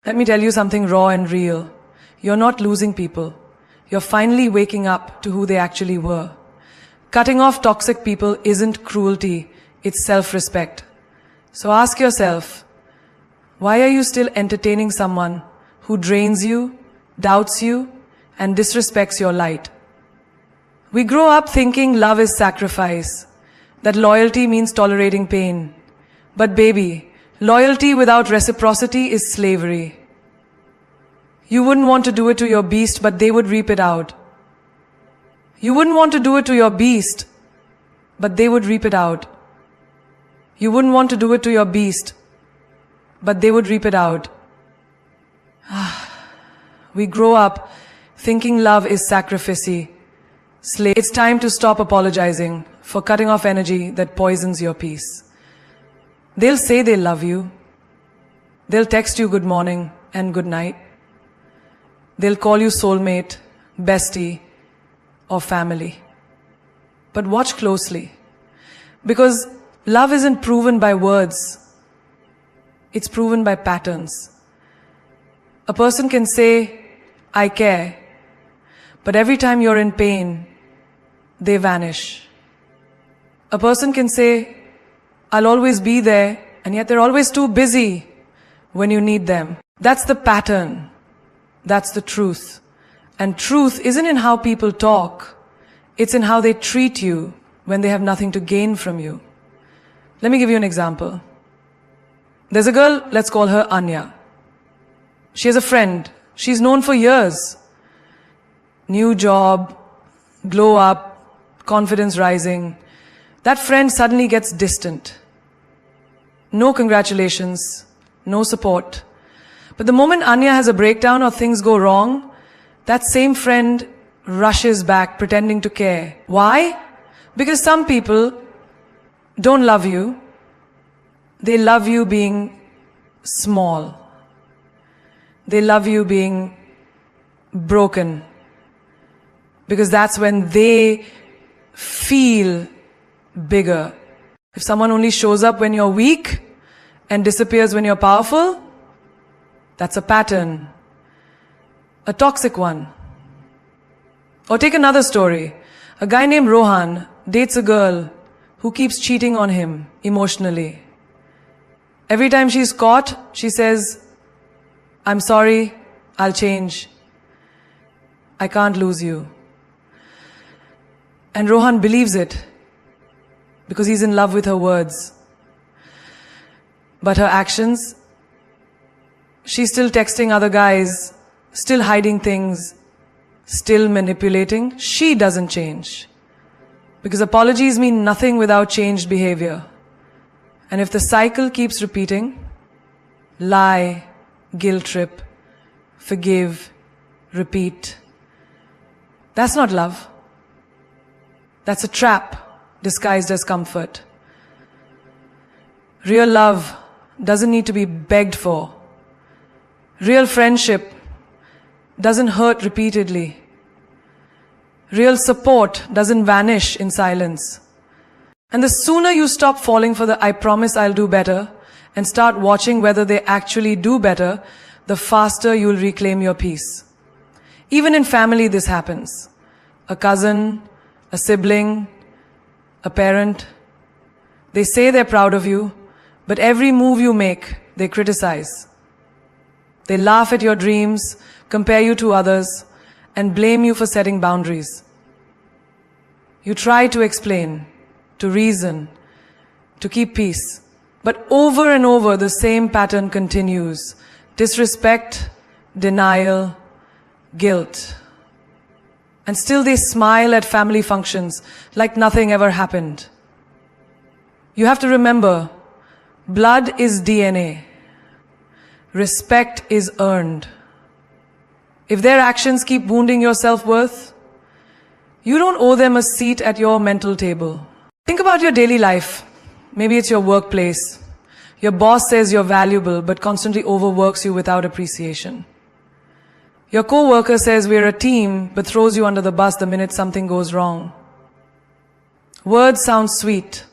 Let me tell you something raw and real. You're not losing people. You're finally waking up to who they actually were. Cutting off toxic people isn't cruelty, it's self-respect. So ask yourself, why are you still entertaining someone who drains you, doubts you, and disrespects your light? We grow up thinking love is sacrifice, that loyalty means tolerating pain. But baby, loyalty without reciprocity is slavery. You wouldn't want to do it to your beast, but they would reap it out. You wouldn't want to do it to your beast, but they would reap it out. You wouldn't want to do it to your beast, but they would reap it out. We grow up thinking love is sacrifice. It's time to stop apologizing for cutting off energy that poisons your peace. They'll say they love you. They'll text you good morning and good night. They'll call you soulmate, bestie, or family. But watch closely, because love isn't proven by words. It's proven by patterns. A person can say, I care, but every time you're in pain, they vanish. A person can say, I'll always be there, and yet they're always too busy when you need them. That's the pattern. That's the truth. And truth isn't in how people talk. It's in how they treat you when they have nothing to gain from you. Let me give you an example. There's a girl, let's call her Anya. She has a friend. She's known for years. New job, glow up, confidence rising. That friend suddenly gets distant. No congratulations, no support. But the moment Anya has a breakdown or things go wrong, that same friend rushes back pretending to care. Why? Because some people don't love you. They love you being small. They love you being broken. Because that's when they feel bigger. If someone only shows up when you're weak and disappears when you're powerful, that's a pattern. A toxic one. Or take another story. A guy named Rohan dates a girl who keeps cheating on him emotionally. Every time she's caught, she says, I'm sorry, I'll change. I can't lose you. And Rohan believes it because he's in love with her words. But her actions, she's still texting other guys, still hiding things, still manipulating. She doesn't change. Because apologies mean nothing without changed behavior. And if the cycle keeps repeating, lie, guilt trip, forgive, repeat, that's not love. That's a trap disguised as comfort. Real love doesn't need to be begged for. Real friendship doesn't hurt repeatedly. Real support doesn't vanish in silence. And the sooner you stop falling for the I promise I'll do better and start watching whether they actually do better, the faster you'll reclaim your peace. Even in family this happens. A cousin, a sibling, a parent, they say they're proud of you, but every move you make, they criticize. They laugh at your dreams, compare you to others, and blame you for setting boundaries. You try to explain, to reason, to keep peace. But over and over, the same pattern continues. Disrespect, denial, guilt. And still they smile at family functions like nothing ever happened. You have to remember, blood is DNA. Respect is earned. If their actions keep wounding your self-worth, you don't owe them a seat at your mental table. Think about your daily life. Maybe it's your workplace. Your boss says you're valuable but constantly overworks you without appreciation. Your co-worker says we're a team but throws you under the bus the minute something goes wrong. Words sound sweet,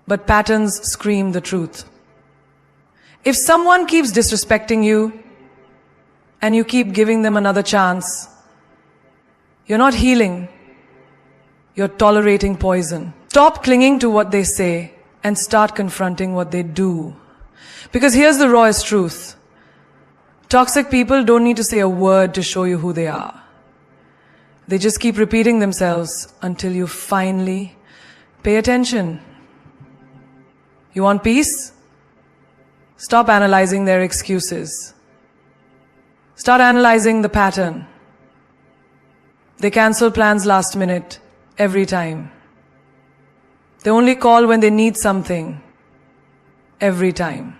but patterns scream the truth. If someone keeps disrespecting you and you keep giving them another chance, you're not healing, you're tolerating poison. Stop clinging to what they say and start confronting what they do. Because here's the rawest truth. Toxic people don't need to say a word to show you who they are. They just keep repeating themselves until you finally pay attention. You want peace? Stop analyzing their excuses. Start analyzing the pattern. They cancel plans last minute, every time. They only call when they need something, every time.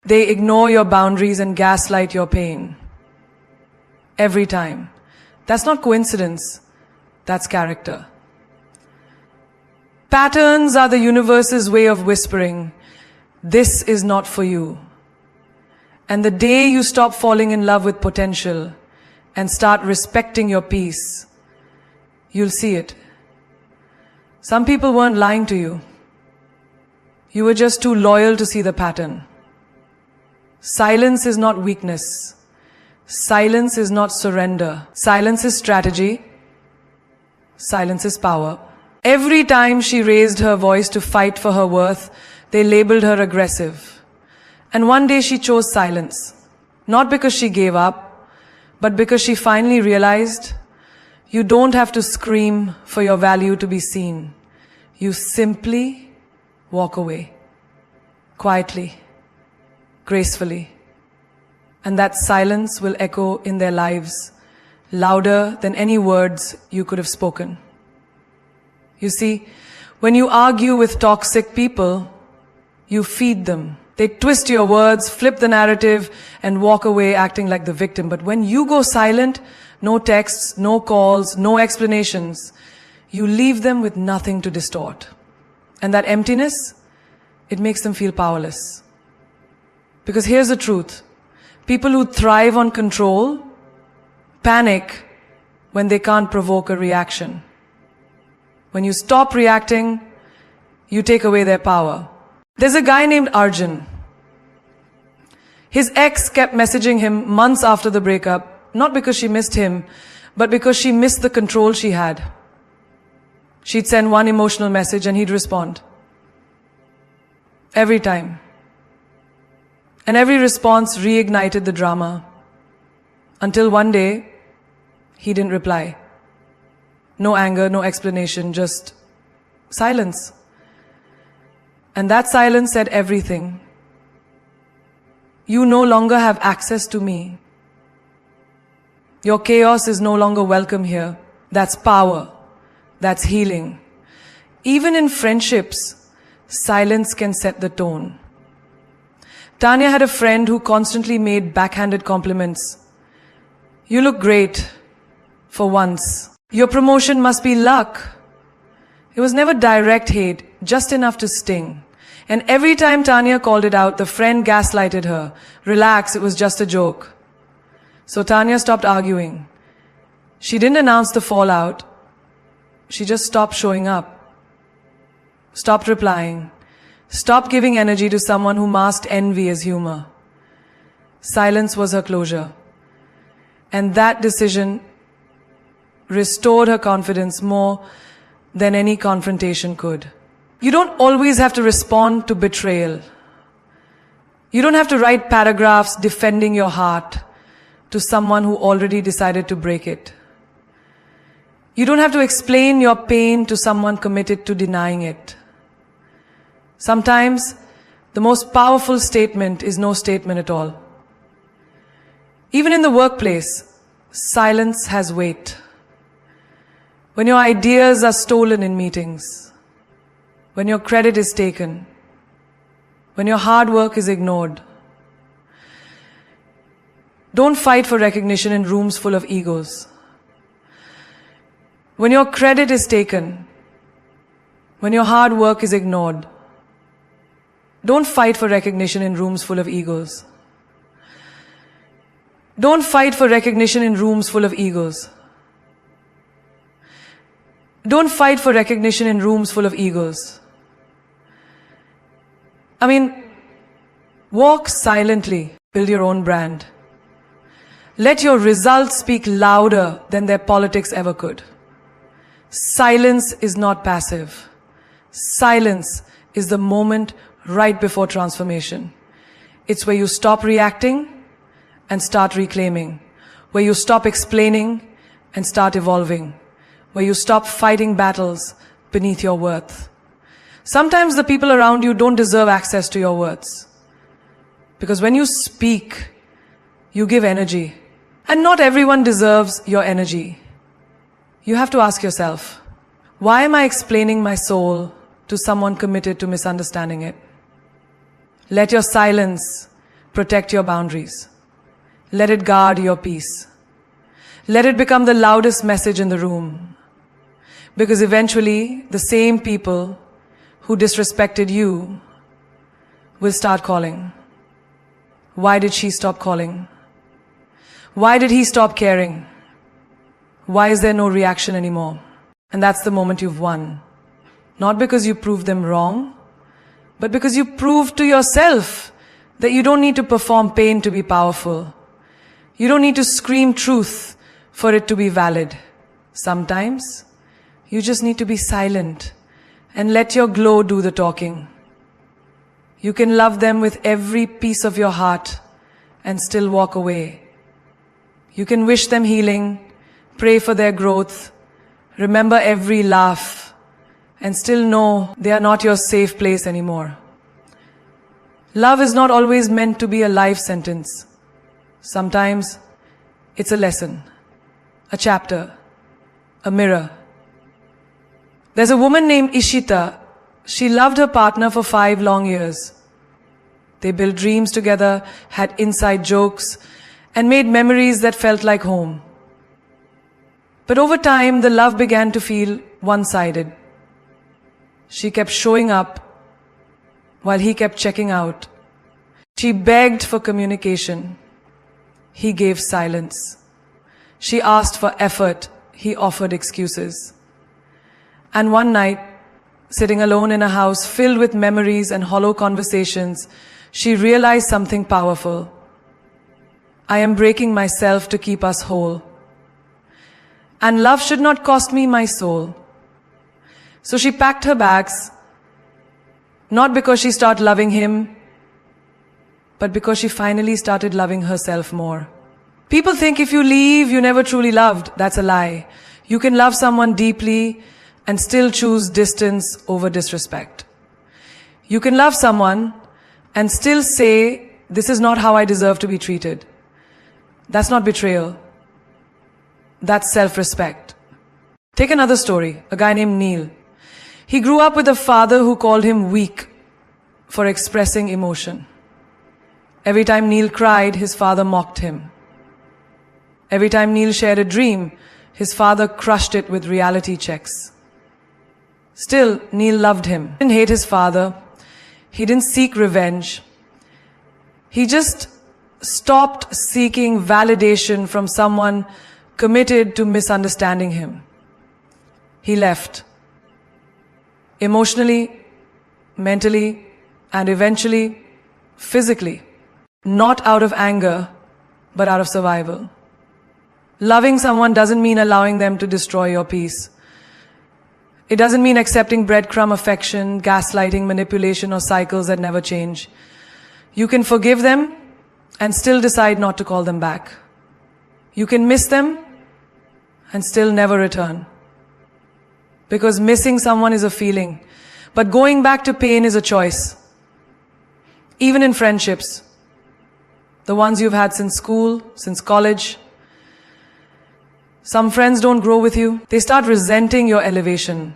They ignore your boundaries and gaslight your pain, every time. That's not coincidence, that's character. Patterns are the universe's way of whispering, this is not for you. And the day you stop falling in love with potential and start respecting your peace, you'll see it. Some people weren't lying to you. You were just too loyal to see the pattern. Silence is not weakness. Silence is not surrender. Silence is strategy. Silence is power. Every time she raised her voice to fight for her worth, they labeled her aggressive. And one day she chose silence. Not because she gave up, but because she finally realized you don't have to scream for your value to be seen. You simply walk away. Quietly. Gracefully. And that silence will echo in their lives louder than any words you could have spoken. You see, when you argue with toxic people, you feed them. They twist your words, flip the narrative, and walk away acting like the victim. But when you go silent, no texts, no calls, no explanations, you leave them with nothing to distort. And that emptiness, it makes them feel powerless. Because here's the truth. People who thrive on control panic when they can't provoke a reaction. When you stop reacting, you take away their power. There's a guy named Arjun. His ex kept messaging him months after the breakup, not because she missed him, but because she missed the control she had. She'd send one emotional message and he'd respond. Every time. And every response reignited the drama. Until one day, he didn't reply. No anger, no explanation, just silence. And that silence said everything. You no longer have access to me. Your chaos is no longer welcome here. That's power. That's healing. Even in friendships, silence can set the tone. Tanya had a friend who constantly made backhanded compliments. You look great, for once. Your promotion must be luck. It was never direct hate, just enough to sting. And every time Tanya called it out, the friend gaslighted her. Relax, it was just a joke. So Tanya stopped arguing. She didn't announce the fallout. She just stopped showing up. Stopped replying. Stopped giving energy to someone who masked envy as humor. Silence was her closure. And that decision restored her confidence more than any confrontation could. You don't always have to respond to betrayal. You don't have to write paragraphs defending your heart to someone who already decided to break it. You don't have to explain your pain to someone committed to denying it. Sometimes, the most powerful statement is no statement at all. Even in the workplace, silence has weight. When your ideas are stolen in meetings, when your credit is taken, when your hard work is ignored. Don't fight for recognition in rooms full of egos. When your credit is taken, when your hard work is ignored, don't fight for recognition in rooms full of egos. Don't fight for recognition in rooms full of egos. Don't fight for recognition in rooms full of egos. I mean, Walk silently, build your own brand. Let your results speak louder than their politics ever could. Silence is not passive. Silence is the moment right before transformation. It's where you stop reacting and start reclaiming, where you stop explaining and start evolving, where you stop fighting battles beneath your worth. Sometimes the people around you don't deserve access to your words. Because when you speak, you give energy. And not everyone deserves your energy. You have to ask yourself, why am I explaining my soul to someone committed to misunderstanding it? Let your silence protect your boundaries. Let it guard your peace. Let it become the loudest message in the room. Because eventually, the same people who disrespected you will start calling. Why did she stop calling? Why did he stop caring? Why is there no reaction anymore? And that's the moment you've won. Not because you proved them wrong, but because you proved to yourself that you don't need to perform pain to be powerful. You don't need to scream truth for it to be valid. Sometimes, you just need to be silent and let your glow do the talking. You can love them with every piece of your heart and still walk away. You can wish them healing, pray for their growth, remember every laugh, and still know they are not your safe place anymore. Love is not always meant to be a life sentence. Sometimes it's a lesson, a chapter, a mirror. There's a woman named Ishita. She loved her partner for 5 long years. They built dreams together, had inside jokes, and made memories that felt like home. But over time, the love began to feel one-sided. She kept showing up while he kept checking out. She begged for communication. He gave silence. She asked for effort. He offered excuses. And one night, sitting alone in a house filled with memories and hollow conversations, she realized something powerful. I am breaking myself to keep us whole. And love should not cost me my soul. So she packed her bags, not because she started loving him, but because she finally started loving herself more. People think if you leave, you never truly loved. That's a lie. You can love someone deeply and still choose distance over disrespect. You can love someone and still say, this is not how I deserve to be treated. That's not betrayal. That's self-respect. Take another story, a guy named Neil. He grew up with a father who called him weak for expressing emotion. Every time Neil cried, his father mocked him. Every time Neil shared a dream, his father crushed it with reality checks. Still, Neil loved him. He didn't hate his father. He didn't seek revenge. He just stopped seeking validation from someone committed to misunderstanding him. He left. Emotionally, mentally, and eventually, physically. Not out of anger, but out of survival. Loving someone doesn't mean allowing them to destroy your peace. It doesn't mean accepting breadcrumb affection, gaslighting, manipulation, or cycles that never change. You can forgive them and still decide not to call them back. You can miss them and still never return. Because missing someone is a feeling, but going back to pain is a choice. Even in friendships, the ones you've had since school, since college, some friends don't grow with you. They start resenting your elevation.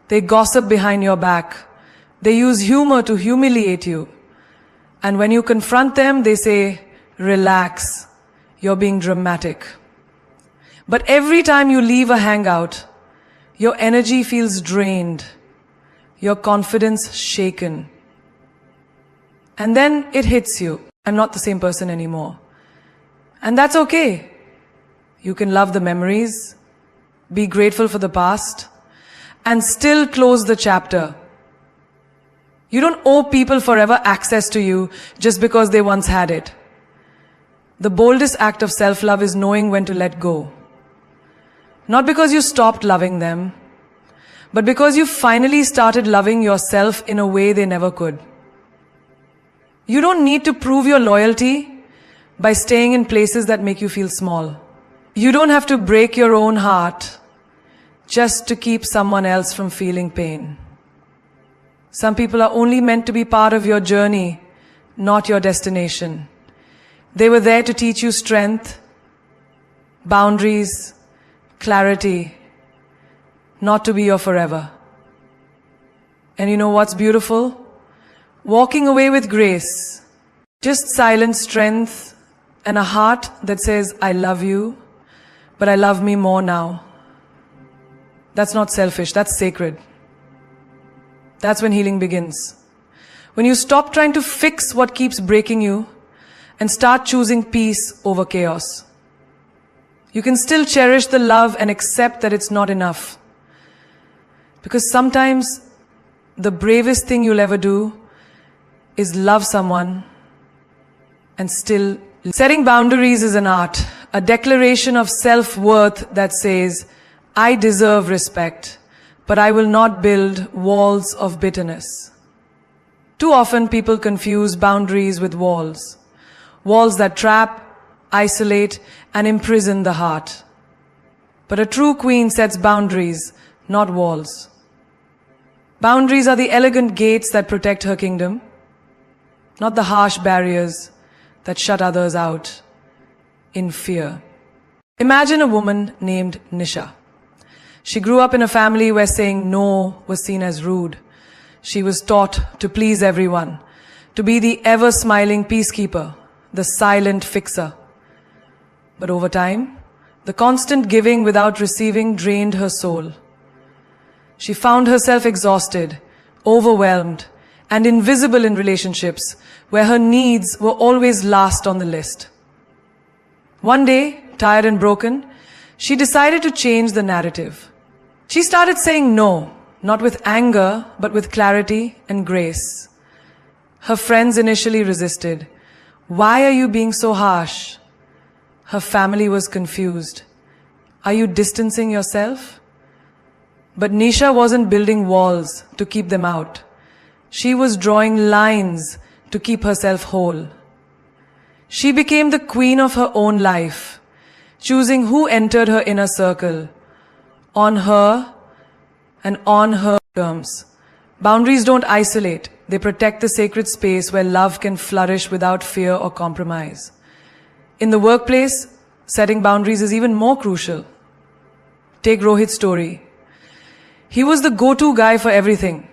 They gossip behind your back. They use humor to humiliate you. And when you confront them, they say, relax, you're being dramatic. But every time you leave a hangout, your energy feels drained, your confidence shaken. And then it hits you. I'm not the same person anymore. And that's okay. You can love the memories, be grateful for the past, and still close the chapter. You don't owe people forever access to you just because they once had it. The boldest act of self-love is knowing when to let go. Not because you stopped loving them, but because you finally started loving yourself in a way they never could. You don't need to prove your loyalty by staying in places that make you feel small. You don't have to break your own heart just to keep someone else from feeling pain. Some people are only meant to be part of your journey, not your destination. They were there to teach you strength, boundaries, clarity, not to be your forever. And you know what's beautiful? Walking away with grace, just silent strength and a heart that says, I love you, but I love me more now. That's not selfish, that's sacred. That's when healing begins. When you stop trying to fix what keeps breaking you and start choosing peace over chaos. You can still cherish the love and accept that it's not enough. Because sometimes the bravest thing you'll ever do is love someone and still. Setting boundaries is an art, a declaration of self-worth that says, I deserve respect, but I will not build walls of bitterness. Too often people confuse boundaries with walls. Walls that trap, isolate, and imprison the heart. But a true queen sets boundaries, not walls. Boundaries are the elegant gates that protect her kingdom, not the harsh barriers that shut others out in fear. Imagine a woman named Nisha. She grew up in a family where saying no was seen as rude. She was taught to please everyone, to be the ever-smiling peacekeeper, the silent fixer. But over time, the constant giving without receiving drained her soul. She found herself exhausted, overwhelmed, and invisible in relationships where her needs were always last on the list. One day, tired and broken, she decided to change the narrative. She started saying no, not with anger, but with clarity and grace. Her friends initially resisted. Why are you being so harsh? Her family was confused. Are you distancing yourself? But Nisha wasn't building walls to keep them out. She was drawing lines to keep herself whole. She became the queen of her own life, choosing who entered her inner circle, on her and on her terms. Boundaries don't isolate. They protect the sacred space where love can flourish without fear or compromise. In the workplace, setting boundaries is even more crucial. Take Rohit's story. He was the go-to guy for everything.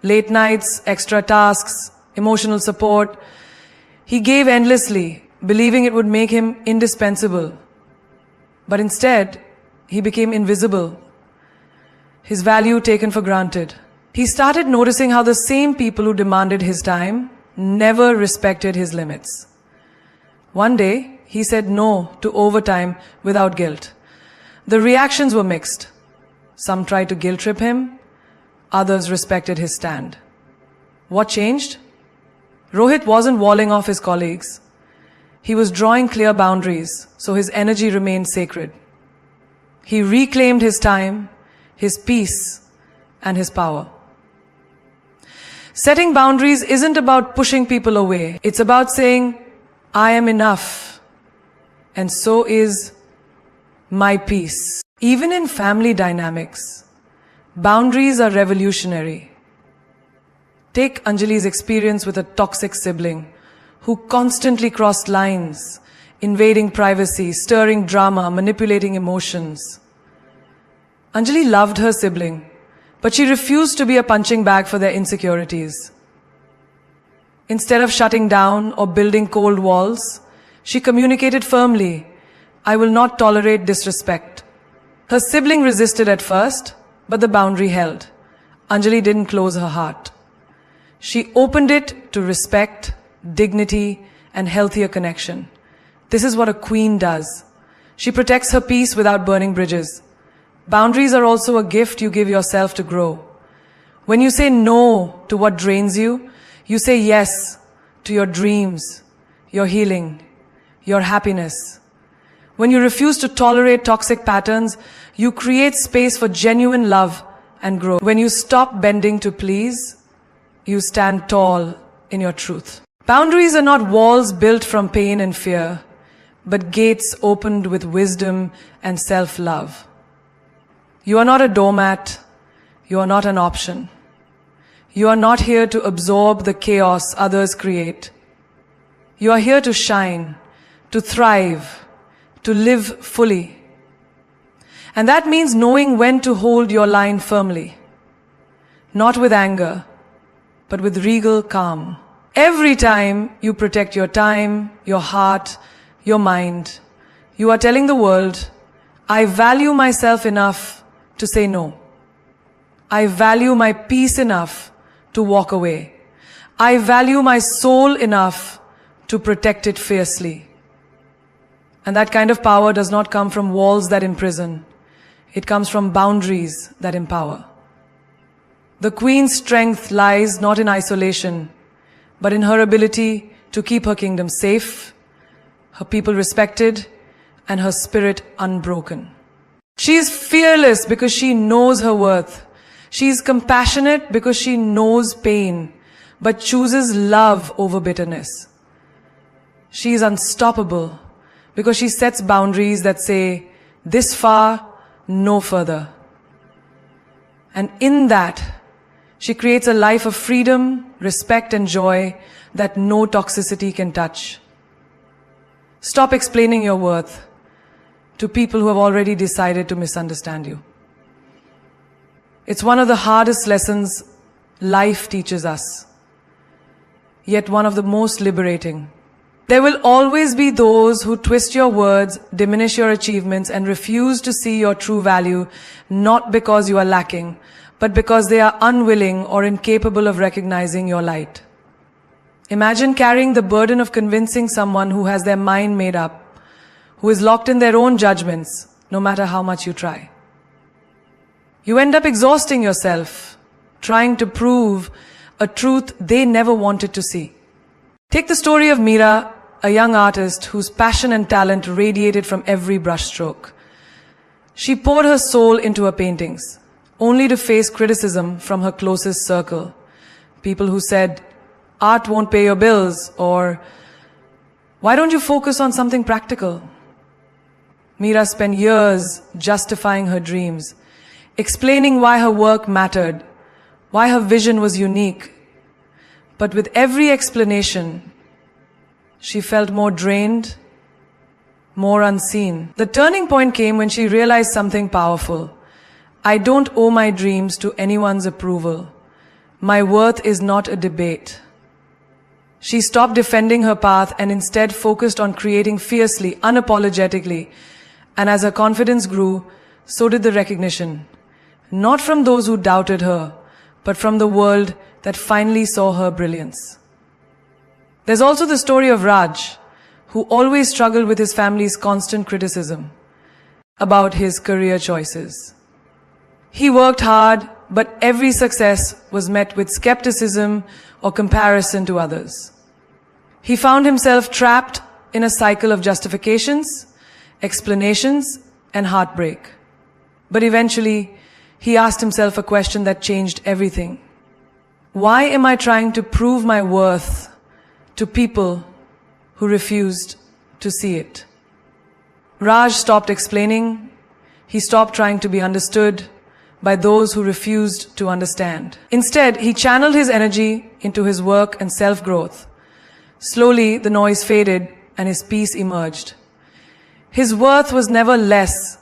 Late nights, extra tasks, emotional support. He gave endlessly, believing it would make him indispensable. But instead, he became invisible. His value taken for granted. He started noticing how the same people who demanded his time never respected his limits. One day, he said no to overtime without guilt. The reactions were mixed. Some tried to guilt trip him, others respected his stand. What changed? Rohit wasn't walling off his colleagues. He was drawing clear boundaries, so his energy remained sacred. He reclaimed his time, his peace, and his power. Setting boundaries isn't about pushing people away. It's about saying, I am enough, and so is my peace. Even in family dynamics, boundaries are revolutionary. Take Anjali's experience with a toxic sibling who constantly crossed lines, invading privacy, stirring drama, manipulating emotions. Anjali loved her sibling, but she refused to be a punching bag for their insecurities. Instead of shutting down or building cold walls, she communicated firmly, I will not tolerate disrespect. Her sibling resisted at first, but the boundary held. Anjali didn't close her heart. She opened it to respect, dignity, and healthier connection. This is what a queen does. She protects her peace without burning bridges. Boundaries are also a gift you give yourself to grow. When you say no to what drains you, you say yes to your dreams, your healing, your happiness. When you refuse to tolerate toxic patterns, you create space for genuine love and growth. When you stop bending to please, you stand tall in your truth. Boundaries are not walls built from pain and fear, but gates opened with wisdom and self-love. You are not a doormat. You are not an option. You are not here to absorb the chaos others create. You are here to shine, to thrive, to live fully. And that means knowing when to hold your line firmly. Not with anger, but with regal calm. Every time you protect your time, your heart, your mind, you are telling the world, I value myself enough to say no. I value my peace enough to walk away. I value my soul enough to protect it fiercely. And that kind of power does not come from walls that imprison. It comes from boundaries that empower. The Queen's strength lies not in isolation, but in her ability to keep her kingdom safe, her people respected, and her spirit unbroken. She is fearless because she knows her worth. She is compassionate because she knows pain, but chooses love over bitterness. She is unstoppable because she sets boundaries that say, this far, no further. And in that, she creates a life of freedom, respect, and joy that no toxicity can touch. Stop explaining your worth to people who have already decided to misunderstand you. It's one of the hardest lessons life teaches us, yet one of the most liberating. There will always be those who twist your words, diminish your achievements, and refuse to see your true value, not because you are lacking, but because they are unwilling or incapable of recognizing your light. Imagine carrying the burden of convincing someone who has their mind made up, who is locked in their own judgments, no matter how much you try. You end up exhausting yourself, trying to prove a truth they never wanted to see. Take the story of Meera, a young artist whose passion and talent radiated from every brushstroke. She poured her soul into her paintings, only to face criticism from her closest circle. People who said, art won't pay your bills, or why don't you focus on something practical? Meera spent years justifying her dreams, explaining why her work mattered, why her vision was unique. But with every explanation, she felt more drained, more unseen. The turning point came when she realized something powerful. I don't owe my dreams to anyone's approval. My worth is not a debate. She stopped defending her path and instead focused on creating fiercely, unapologetically. And as her confidence grew, so did the recognition. Not from those who doubted her, but from the world that finally saw her brilliance. There's also the story of Raj, who always struggled with his family's constant criticism about his career choices. He worked hard, but every success was met with skepticism or comparison to others. He found himself trapped in a cycle of justifications, explanations, and heartbreak. But eventually, he asked himself a question that changed everything. Why am I trying to prove my worth to people who refused to see it? Raj stopped explaining. He stopped trying to be understood by those who refused to understand. Instead, he channeled his energy into his work and self-growth. Slowly, the noise faded and his peace emerged. His worth was never less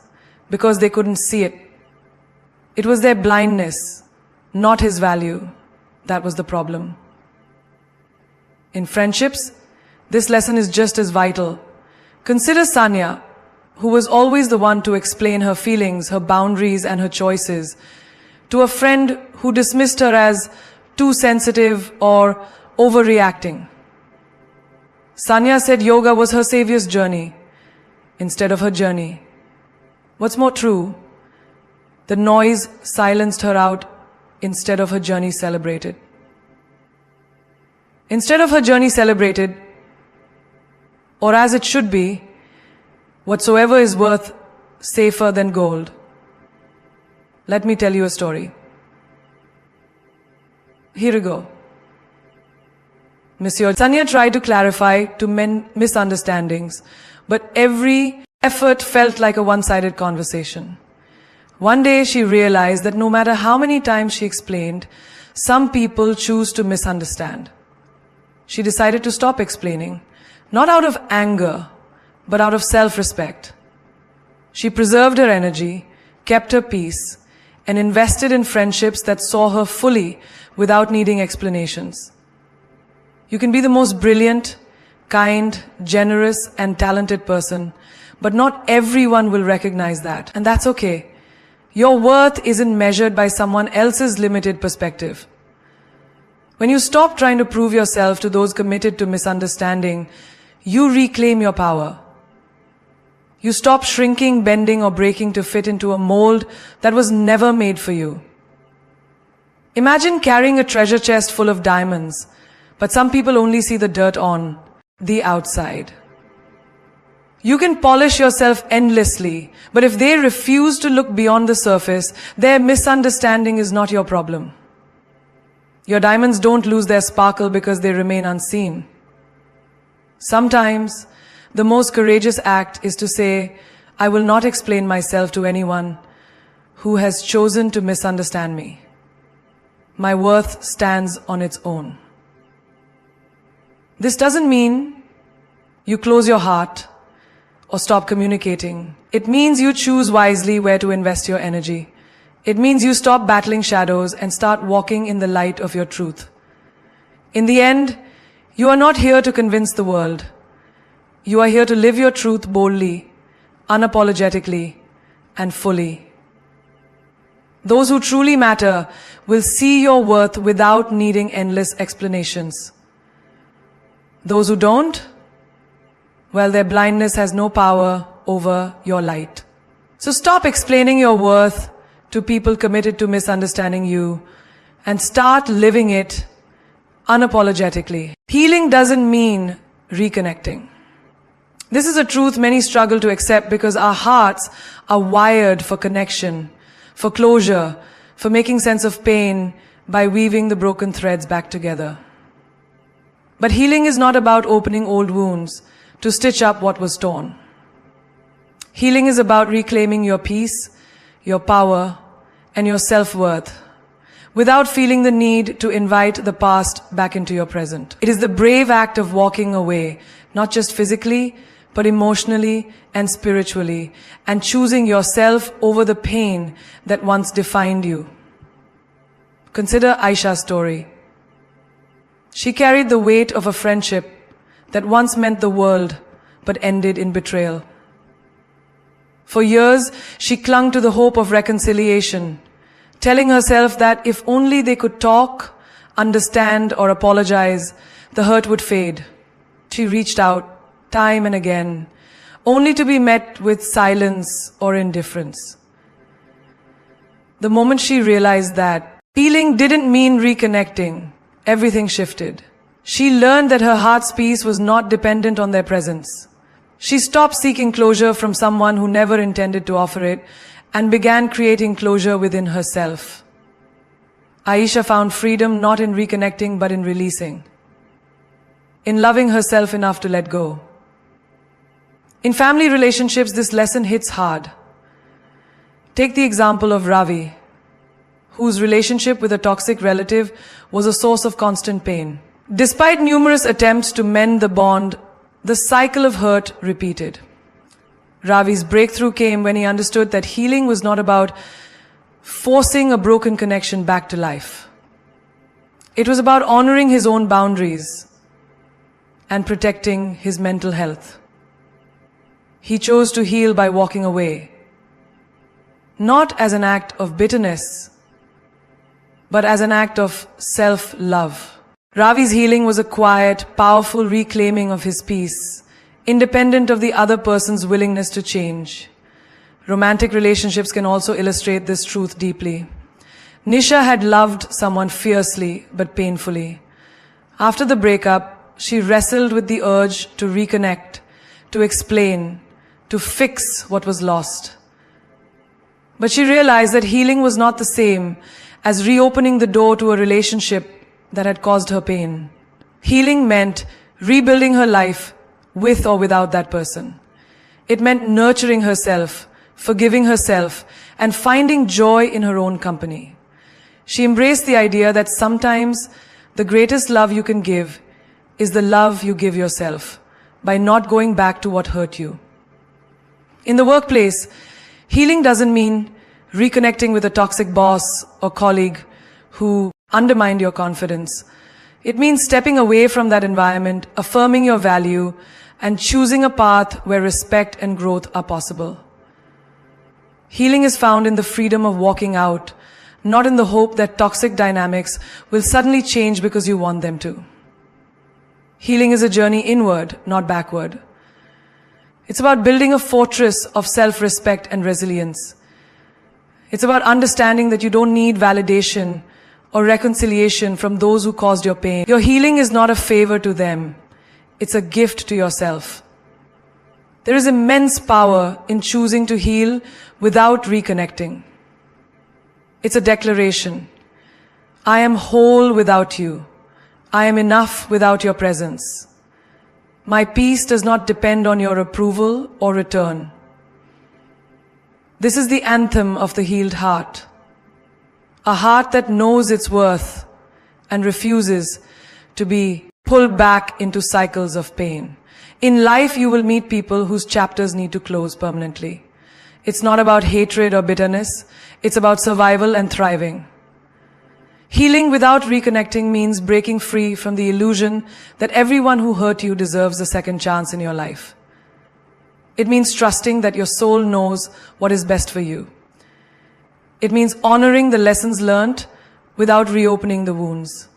because they couldn't see it. It was their blindness, not his value, that was the problem. In friendships, this lesson is just as vital. Consider Sanya, who was always the one to explain her feelings, her boundaries, and her choices, to a friend who dismissed her as too sensitive or overreacting. Sanya said yoga was her savior's journey instead of her journey. What's more true, the noise silenced her out instead of her journey celebrated. Instead of her journey celebrated, or as it should be, whatsoever is worth safer than gold. Let me tell you a story. Here we go. Monsieur Sanya tried to clarify to mend misunderstandings, but every effort felt like a one-sided conversation. One day she realized that no matter how many times she explained, some people choose to misunderstand. She decided to stop explaining, not out of anger, but out of self-respect. She preserved her energy, kept her peace, and invested in friendships that saw her fully without needing explanations. You can be the most brilliant, kind, generous, and talented person, but not everyone will recognize that, and that's okay. Your worth isn't measured by someone else's limited perspective. When you stop trying to prove yourself to those committed to misunderstanding, you reclaim your power. You stop shrinking, bending, or breaking to fit into a mold that was never made for you. Imagine carrying a treasure chest full of diamonds, but some people only see the dirt on the outside. You can polish yourself endlessly, but if they refuse to look beyond the surface, their misunderstanding is not your problem. Your diamonds don't lose their sparkle because they remain unseen. Sometimes, the most courageous act is to say, I will not explain myself to anyone who has chosen to misunderstand me. My worth stands on its own. This doesn't mean you close your heart or stop communicating. It means you choose wisely where to invest your energy. It means you stop battling shadows and start walking in the light of your truth. In the end, you are not here to convince the world. You are here to live your truth boldly, unapologetically, and fully. Those who truly matter will see your worth without needing endless explanations. Those who don't, well, their blindness has no power over your light. So stop explaining your worth to people committed to misunderstanding you and start living it unapologetically. Healing doesn't mean reconnecting. This is a truth many struggle to accept because our hearts are wired for connection, for closure, for making sense of pain by weaving the broken threads back together. But healing is not about opening old wounds to stitch up what was torn. Healing is about reclaiming your peace, your power, and your self-worth without feeling the need to invite the past back into your present. It is the brave act of walking away, not just physically, but emotionally and spiritually, and choosing yourself over the pain that once defined you. Consider Aisha's story. She carried the weight of a friendship that once meant the world, but ended in betrayal. For years, she clung to the hope of reconciliation, telling herself that if only they could talk, understand, or apologize, the hurt would fade. She reached out time and again, only to be met with silence or indifference. The moment she realized that healing didn't mean reconnecting, everything shifted. She learned that her heart's peace was not dependent on their presence. She stopped seeking closure from someone who never intended to offer it and began creating closure within herself. Aisha found freedom not in reconnecting but in releasing, in loving herself enough to let go. In family relationships, this lesson hits hard. Take the example of Ravi, whose relationship with a toxic relative was a source of constant pain. Despite numerous attempts to mend the bond, the cycle of hurt repeated. Ravi's breakthrough came when he understood that healing was not about forcing a broken connection back to life. It was about honoring his own boundaries and protecting his mental health. He chose to heal by walking away, not as an act of bitterness, but as an act of self-love. Ravi's healing was a quiet, powerful reclaiming of his peace, independent of the other person's willingness to change. Romantic relationships can also illustrate this truth deeply. Nisha had loved someone fiercely but painfully. After the breakup, she wrestled with the urge to reconnect, to explain, to fix what was lost. But she realized that healing was not the same as reopening the door to a relationship that had caused her pain. Healing meant rebuilding her life with or without that person. It meant nurturing herself, forgiving herself, and finding joy in her own company. She embraced the idea that sometimes the greatest love you can give is the love you give yourself by not going back to what hurt you. In the workplace, healing doesn't mean reconnecting with a toxic boss or colleague who undermined your confidence. It means stepping away from that environment, affirming your value, and choosing a path where respect and growth are possible. Healing is found in the freedom of walking out, not in the hope that toxic dynamics will suddenly change because you want them to. Healing is a journey inward, not backward. It's about building a fortress of self-respect and resilience. It's about understanding that you don't need validation or reconciliation from those who caused your pain. Your healing is not a favor to them. It's a gift to yourself. There is immense power in choosing to heal without reconnecting. It's a declaration. I am whole without you. I am enough without your presence. My peace does not depend on your approval or return. This is the anthem of the healed heart. A heart that knows its worth and refuses to be pulled back into cycles of pain. In life, you will meet people whose chapters need to close permanently. It's not about hatred or bitterness. It's about survival and thriving. Healing without reconnecting means breaking free from the illusion that everyone who hurt you deserves a second chance in your life. It means trusting that your soul knows what is best for you. It means honoring the lessons learned without reopening the wounds.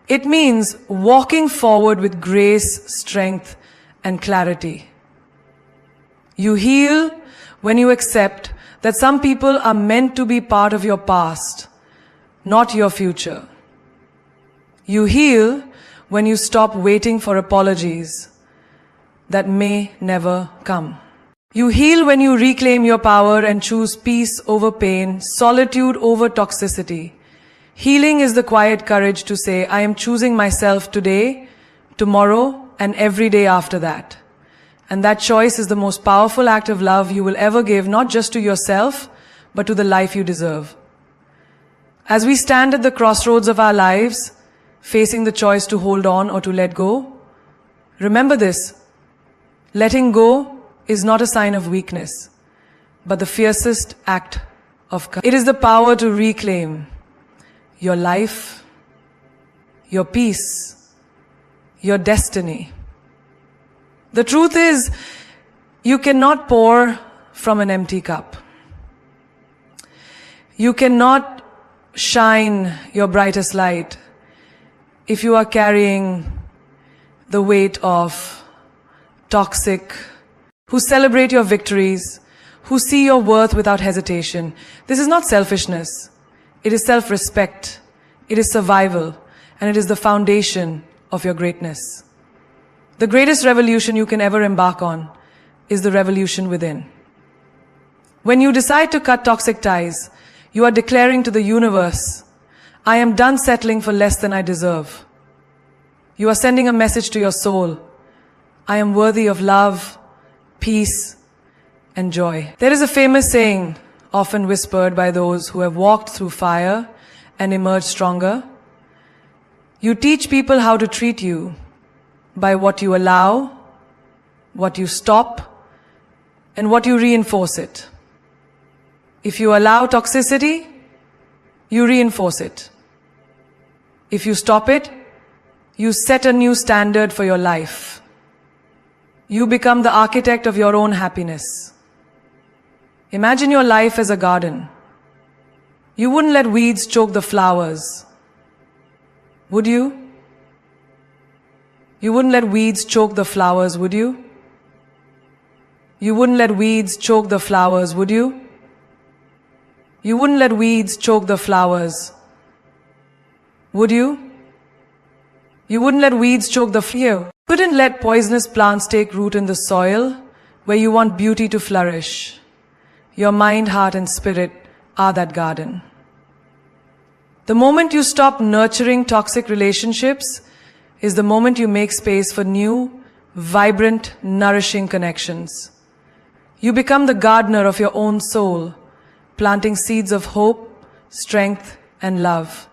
It means walking forward with grace, strength, and clarity. You heal when you accept that some people are meant to be part of your past, not your future. You heal when you stop waiting for apologies that may never come. You heal when you reclaim your power and choose peace over pain, solitude over toxicity. Healing is the quiet courage to say, I am choosing myself today, tomorrow, and every day after that. And that choice is the most powerful act of love you will ever give, not just to yourself, but to the life you deserve. As we stand at the crossroads of our lives, facing the choice to hold on or to let go, remember this: letting go is not a sign of weakness, but the fiercest act of courage. It is the power to reclaim your life, your peace, your destiny. The truth is, you cannot pour from an empty cup. You cannot shine your brightest light if you are carrying the weight of toxic, who celebrate your victories, who see your worth without hesitation. This is not selfishness. It is self-respect. It is survival. And it is the foundation of your greatness. The greatest revolution you can ever embark on is the revolution within. When you decide to cut toxic ties, you are declaring to the universe, I am done settling for less than I deserve. You are sending a message to your soul. I am worthy of love, peace, and joy. There is a famous saying, often whispered by those who have walked through fire and emerged stronger. You teach people how to treat you by what you allow, what you stop, and what you reinforce it. If you allow toxicity, you reinforce it. If you stop it, you set a new standard for your life. You become the architect of your own happiness. Imagine your life as a garden. You wouldn't let weeds choke the flowers, would you? You wouldn't let weeds choke the flowers, would you? You wouldn't let weeds choke the flowers, would you? You wouldn't let weeds choke the flowers, would you? You wouldn't let weeds choke the flower. You couldn't let poisonous plants take root in the soil where you want beauty to flourish. Your mind, heart, and spirit are that garden. The moment you stop nurturing toxic relationships is the moment you make space for new, vibrant, nourishing connections. You become the gardener of your own soul, planting seeds of hope, strength, and love.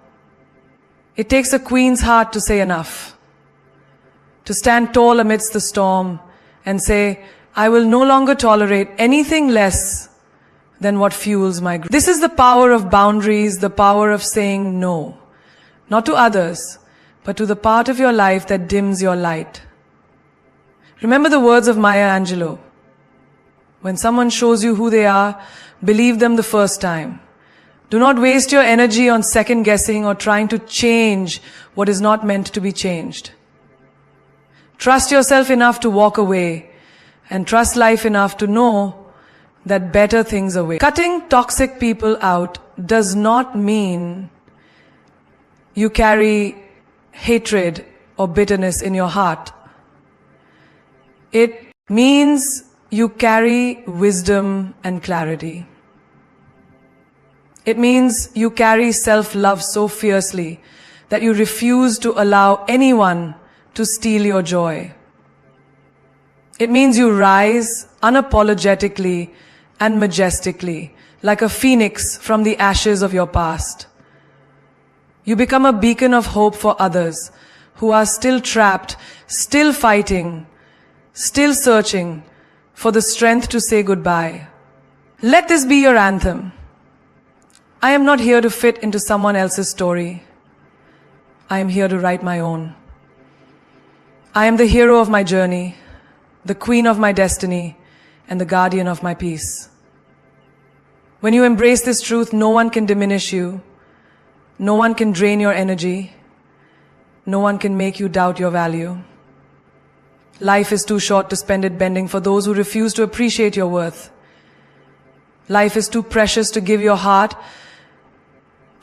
It takes a queen's heart to say enough, to stand tall amidst the storm and say, I will no longer tolerate anything less than what fuels my growth. This is the power of boundaries, the power of saying no, not to others, but to the part of your life that dims your light. Remember the words of Maya Angelou. When someone shows you who they are, believe them the first time. Do not waste your energy on second guessing or trying to change what is not meant to be changed. Trust yourself enough to walk away and trust life enough to know that better things await. Cutting toxic people out does not mean you carry hatred or bitterness in your heart. It means you carry wisdom and clarity. It means you carry self-love so fiercely that you refuse to allow anyone to steal your joy. It means you rise unapologetically and majestically, like a phoenix from the ashes of your past. You become a beacon of hope for others who are still trapped, still fighting, still searching for the strength to say goodbye. Let this be your anthem. I am not here to fit into someone else's story. I am here to write my own. I am the hero of my journey, the queen of my destiny, and the guardian of my peace. When you embrace this truth, no one can diminish you. No one can drain your energy. No one can make you doubt your value. Life is too short to spend it bending for those who refuse to appreciate your worth. Life is too precious to give your heart